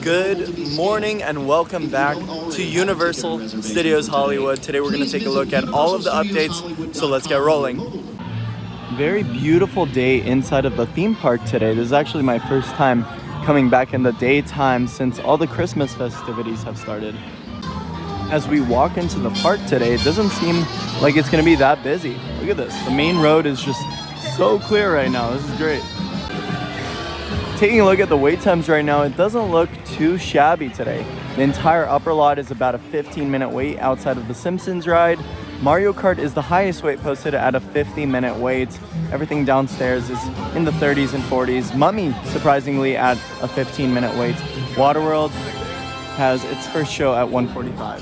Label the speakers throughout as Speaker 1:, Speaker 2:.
Speaker 1: Good morning and welcome back to Universal Studios Hollywood. Today we're going to take a look at all of the updates, so let's get rolling. Very beautiful day inside of the theme park today. This is actually my first time coming back in the daytime since all the Christmas festivities have started. As we walk into the park today, it doesn't seem like it's going to be that busy. Look at this. The main road is just so clear right now. This is great. Taking a look at the wait times right now, it doesn't look too shabby today. The entire upper lot is about a 15-minute wait outside of the Simpsons ride. Mario Kart is the highest wait posted at a 50-minute wait. Everything downstairs is in the 30s and 40s. Mummy, surprisingly, at a 15-minute wait. Waterworld has its first show at 1:45.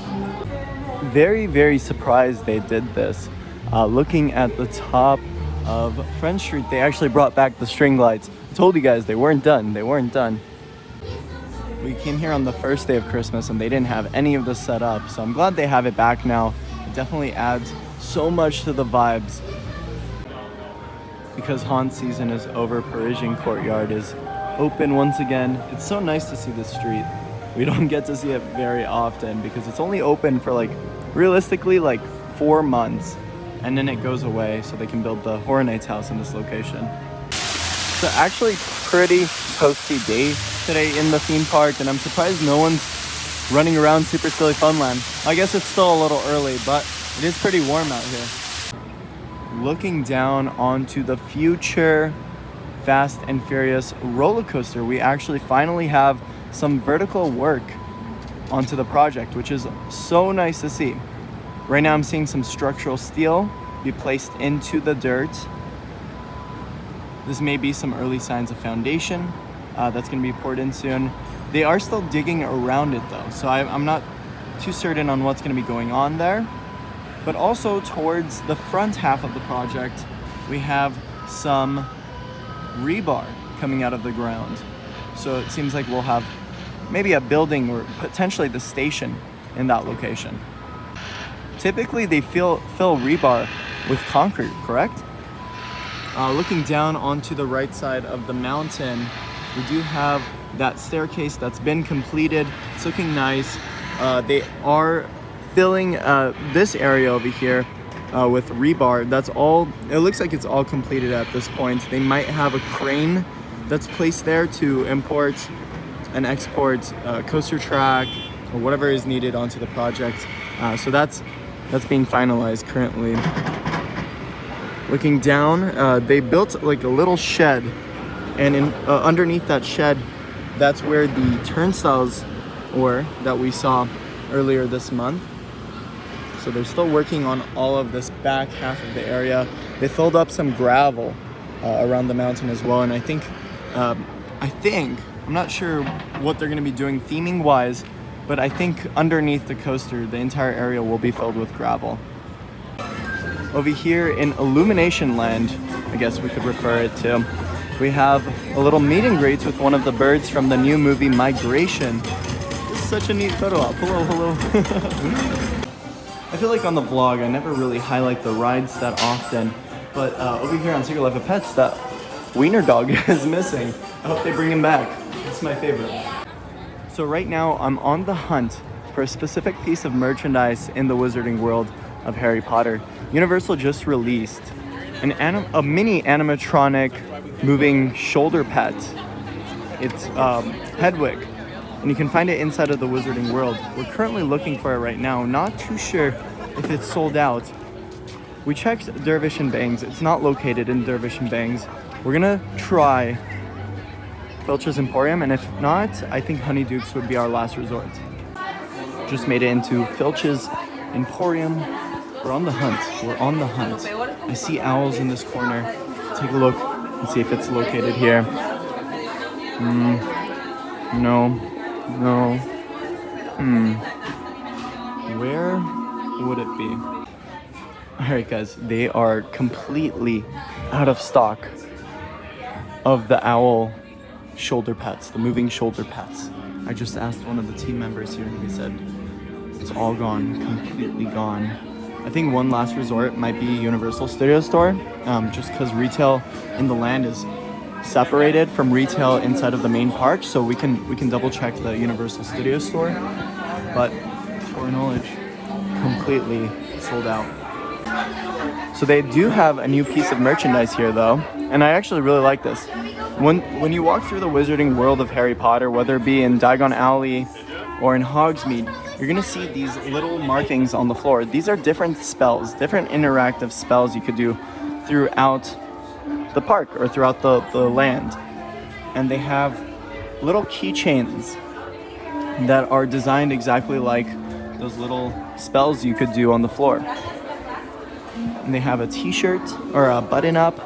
Speaker 1: Very, very surprised they did this. Looking at the top of Front Street, they actually brought back the string lights. I told you guys they weren't done. We came here on the first day of Christmas and they didn't have any of this set up, so I'm glad they have it back now. It definitely adds so much to the vibes. Because haunt season is over, Parisian Courtyard is open once again. It's so nice to see this street. We don't get to see it very often because it's only open for realistically 4 months, and then it goes away so they can build the Horror Nights house in this location. It's actually pretty toasty day today in the theme park, and I'm surprised no one's running around Super Silly Funland. I guess it's still a little early, but it is pretty warm out here. Looking down onto the future Fast and Furious roller coaster, we actually finally have some vertical work onto the project, which is so nice to see. Right now I'm seeing some structural steel be placed into the dirt. This may be some early signs of foundation that's going to be poured in soon. They are still digging around it though, so I'm not too certain on what's going to be going on there. But also towards the front half of the project, we have some rebar coming out of the ground. So it seems like we'll have maybe a building or potentially the station in that location. Typically they fill rebar with concrete, correct? Looking down onto the right side of the mountain, we do have that staircase that's been completed. It's looking nice. They are filling this area over here with rebar. That's all. It looks like it's all completed at this point. They might have a crane that's placed there to import and export coaster track or whatever is needed onto the project. So that's being finalized currently. Looking down, they built a little shed, and underneath that shed, that's where the turnstiles were that we saw earlier this month. So they're still working on all of this back half of the area. They filled up some gravel around the mountain as well, and I think, I'm not sure what they're going to be doing theming wise, but I think underneath the coaster, the entire area will be filled with gravel. Over here in Illumination Land, I guess we could refer it to, we have a little meet and greet with one of the birds from the new movie Migration. This is such a neat photo op. Hello. I feel like on the vlog, I never really highlight the rides that often, but over here on Secret Life of Pets, that wiener dog is missing. I hope they bring him back. It's my favorite. So right now, I'm on the hunt for a specific piece of merchandise in the wizarding world of Harry Potter. Universal just released a mini animatronic moving shoulder pet. It's Hedwig, and you can find it inside of the wizarding world. We're currently looking for it right now. Not too sure if it's sold out. We checked Dervish and Bangs. It's not located in Dervish and Bangs. We're gonna try Filch's Emporium, and if not, I think Honeyduke's would be our last resort. Just made it into Filch's Emporium. We're on the hunt. I see owls in this corner. Take a look and see if it's located here. No. Where would it be? Alright guys, they are completely out of stock of the owl shoulder pets, the moving shoulder pets. I just asked one of the team members here and he said it's all gone, completely gone. I think one last resort might be Universal Studios Store, just because retail in the land is separated from retail inside of the main park, so we can double check the Universal Studio store. But to our knowledge, completely sold out. So they do have a new piece of merchandise here though, and I actually really like this. When you walk through the wizarding world of Harry Potter, whether it be in Diagon Alley or in Hogsmeade, you're gonna see these little markings on the floor. These are different spells, different interactive spells you could do throughout the park or throughout the land. And they have little keychains that are designed exactly like those little spells you could do on the floor. And they have a t-shirt or a button-up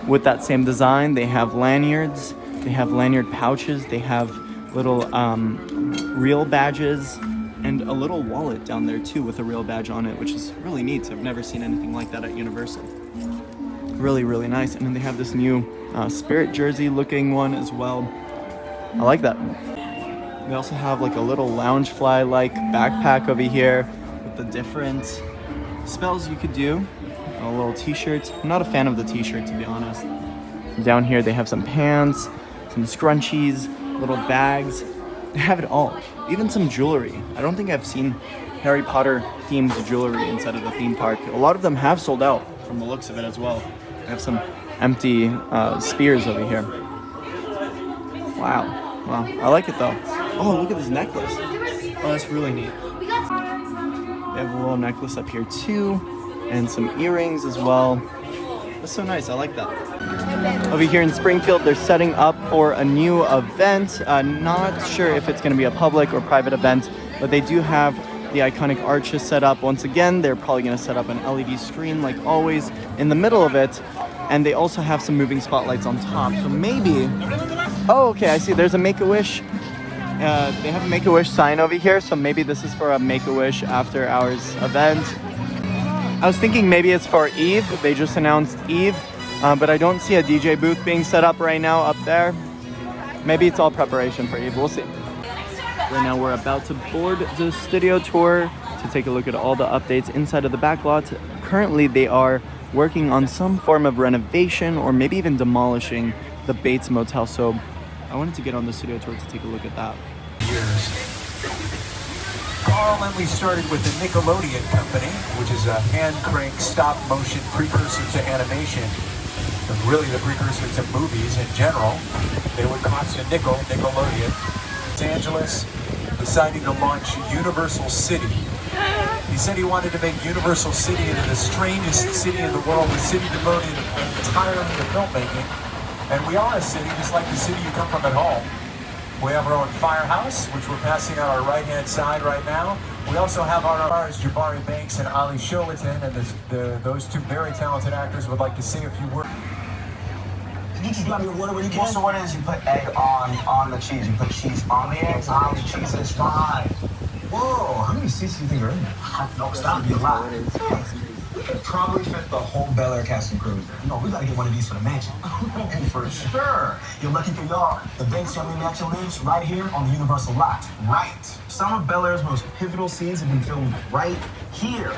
Speaker 1: with that same design. They have lanyards, they have lanyard pouches, they have little real badges, and a little wallet down there too with a real badge on it, which is really neat. I've never seen anything like that at Universal. Really, really nice. And then they have this new spirit jersey looking one as well. I like that. They also have like a little Loungefly-like backpack over here with the different spells you could do. A little t-shirt. I'm not a fan of the t-shirt, to be honest. Down here they have some pants, some scrunchies, little bags. They have it all. Even some jewelry. I don't think I've seen Harry Potter themed jewelry inside of the theme park. A lot of them have sold out from the looks of it as well. They have some empty spears over here. Wow. Wow. I like it though. Oh, look at this necklace. Oh, that's really neat. They have a little necklace up here too, and some earrings as well. That's so nice. I like that. Over here in Springfield, they're setting up for a new event. Not sure if it's going to be a public or private event, but they do have the iconic arches set up. Once again, they're probably going to set up an LED screen like always in the middle of it, and they also have some moving spotlights on top. So maybe... Oh, okay, I see. There's a Make-A-Wish. They have a Make-A-Wish sign over here, so maybe this is for a Make-A-Wish after hours event. I was thinking maybe it's for Eve. They just announced Eve, but I don't see a DJ booth being set up right now up there. Maybe it's all preparation for Eve. We'll see. Right now we're about to board the studio tour to take a look at all the updates inside of the back lot. Currently, they are working on some form of renovation or maybe even demolishing the Bates Motel, so I wanted to get on the studio tour to take a look at that.
Speaker 2: Years. Carl and we started with the Nickelodeon Company, which is a hand-crank stop-motion precursor to animation, and really the precursor to movies in general. They would cost a nickel, Nickelodeon. Los Angeles deciding to launch Universal City. He said he wanted to make Universal City into the strangest city in the world, the city devoted entirely to filmmaking. And we are a city, just like the city you come from at home. We have our own firehouse, which we're passing on our right-hand side right now. We also have our stars, Jabari Banks and Ali Showalton, and those two very talented actors would like to say a few words.
Speaker 3: You just grab your water when you can. So what is you put egg on the cheese? You put cheese on the eggs, on the cheese is fine. Whoa, how many seats do you think are in there? No, it's gotta be a lot. We could probably fit the whole Bel Air cast and crew. No, we gotta get one of these for the mansion. And for sure. You're lucky for y'all. The Banks Family Mansion lives right here on the Universal lot. Right. Some of Bel Air's most pivotal scenes have been filmed right here.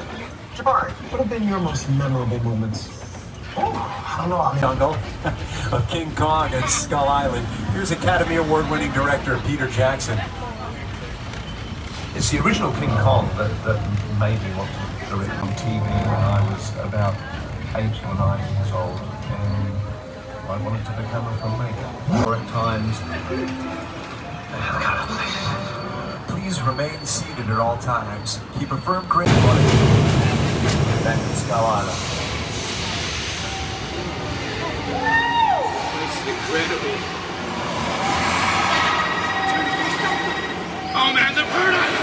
Speaker 3: Jabari, what have been your most memorable moments? Oh, I don't know.
Speaker 2: Jungle of King Kong and Skull Island. Here's Academy Award-winning director Peter Jackson.
Speaker 4: It's the original King Kong that made me want to do it on TV when I was about 8 or 9 years old, and I wanted to become a filmmaker. Or at times,
Speaker 2: Please remain seated at all times. Keep a firm grip.
Speaker 4: back in Skull Island.
Speaker 5: This is incredible. Oh man, the paradise!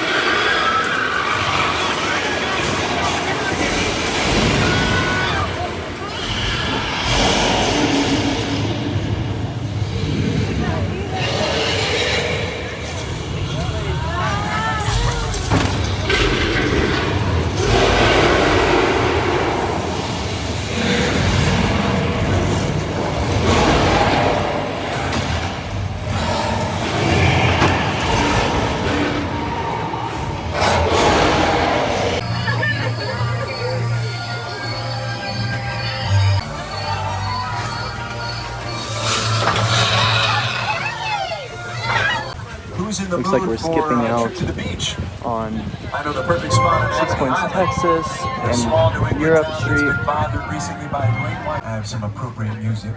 Speaker 2: Who's in the
Speaker 1: Looks
Speaker 2: mood
Speaker 1: like we're
Speaker 2: for
Speaker 1: skipping
Speaker 2: a
Speaker 1: out
Speaker 2: trip to the beach?
Speaker 1: on
Speaker 2: I know the perfect spot on
Speaker 1: 6
Speaker 2: Anthony
Speaker 1: Points,
Speaker 2: Island.
Speaker 1: Texas,
Speaker 2: A small New
Speaker 1: and
Speaker 2: England
Speaker 1: Europe
Speaker 2: town
Speaker 1: Street.
Speaker 2: that's been bothered recently by a great white. I have some appropriate music.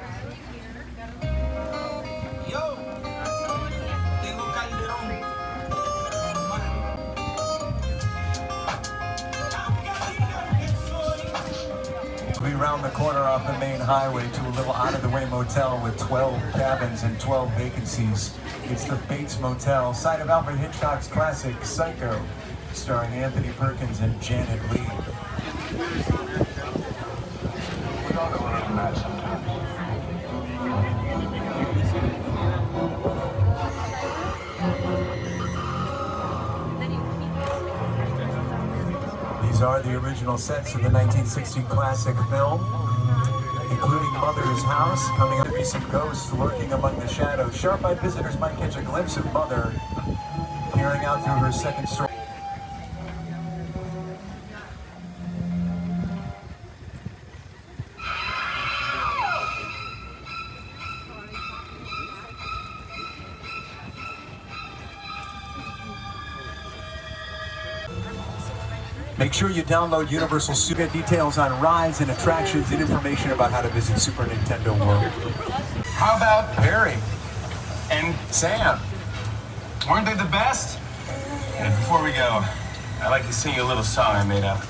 Speaker 2: We round the corner off the main highway to a little out-of-the-way motel with 12 cabins and 12 vacancies. It's the Bates Motel, site of Alfred Hitchcock's classic Psycho, starring Anthony Perkins and Janet Leigh.
Speaker 3: We all go around that sometimes.
Speaker 2: These are the original sets of the 1960 classic film, including Mother's house. Coming up, recent ghosts lurking among the shadows. Sharp-eyed visitors might catch a glimpse of Mother peering out through her second story. Make sure you download Universal Super. Get details on rides and attractions and information about how to visit Super Nintendo World. How about Barry and Sam? Weren't they the best?
Speaker 6: And before we go, I'd like to sing you a little song I made up.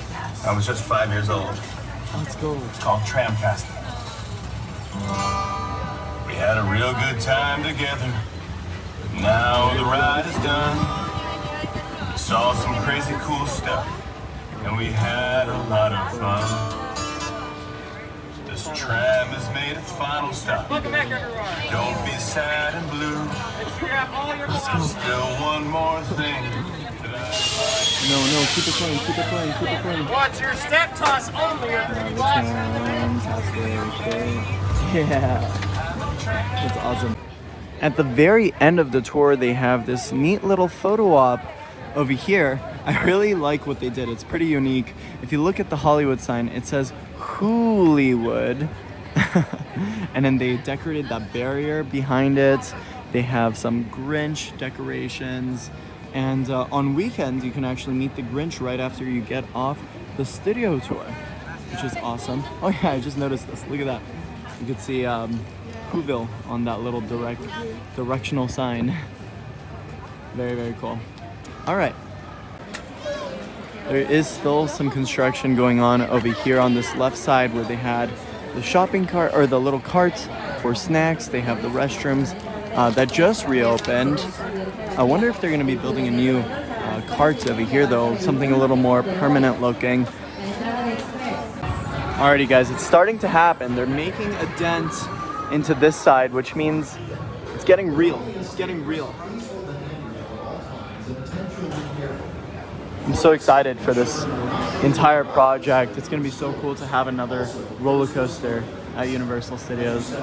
Speaker 6: I was just 5 years old.
Speaker 1: Let's go.
Speaker 6: It's called Tramcasting. We had a real good time together. Now the ride is done. Saw some crazy cool stuff. And we had a lot of fun. This tram has made its final stop. Welcome back, everyone. Don't be sad and blue. Still one more thing that
Speaker 1: No, keep it playing, keep it playing, keep it playing.
Speaker 5: Watch your step toss only.
Speaker 1: Yeah, that's awesome. At the very end of the tour, they have this neat little photo op over here. I really like what they did. It's pretty unique. If you look at the Hollywood sign, it says Hollywood. And then they decorated that barrier behind it. They have some Grinch decorations. And on weekends, you can actually meet the Grinch right after you get off the studio tour, which is awesome. Oh yeah, I just noticed this. Look at that. You can see Whoville on that little directional sign. Very, very cool. All right. There is still some construction going on over here on this left side where they had the shopping cart or the little carts for snacks. They have the restrooms that just reopened. I wonder if they're going to be building a new carts over here though, something a little more permanent looking. Alrighty guys, it's starting to happen. They're making a dent into this side, which means it's getting real. It's getting real. I'm so excited for this entire project. It's gonna be so cool to have another roller coaster at Universal Studios.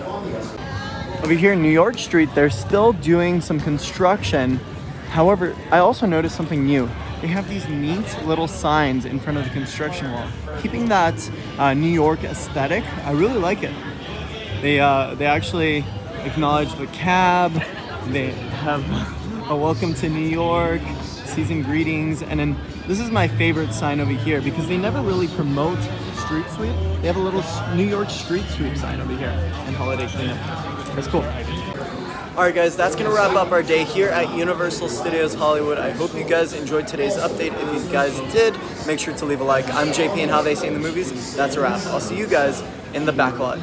Speaker 1: Over here in New York Street, they're still doing some construction. However, I also noticed something new. They have these neat little signs in front of the construction wall, keeping that New York aesthetic. I really like it. They actually acknowledge the cab. They have a welcome to New York, season greetings, and then this is my favorite sign over here because they never really promote street sweep. They have a little New York street sweep sign over here and holiday cleanup. That's cool. Alright guys, that's going to wrap up our day here at Universal Studios Hollywood. I hope you guys enjoyed today's update. If you guys did, make sure to leave a like. I'm JP and How They Say in the Movies. That's a wrap. I'll see you guys in the back lot.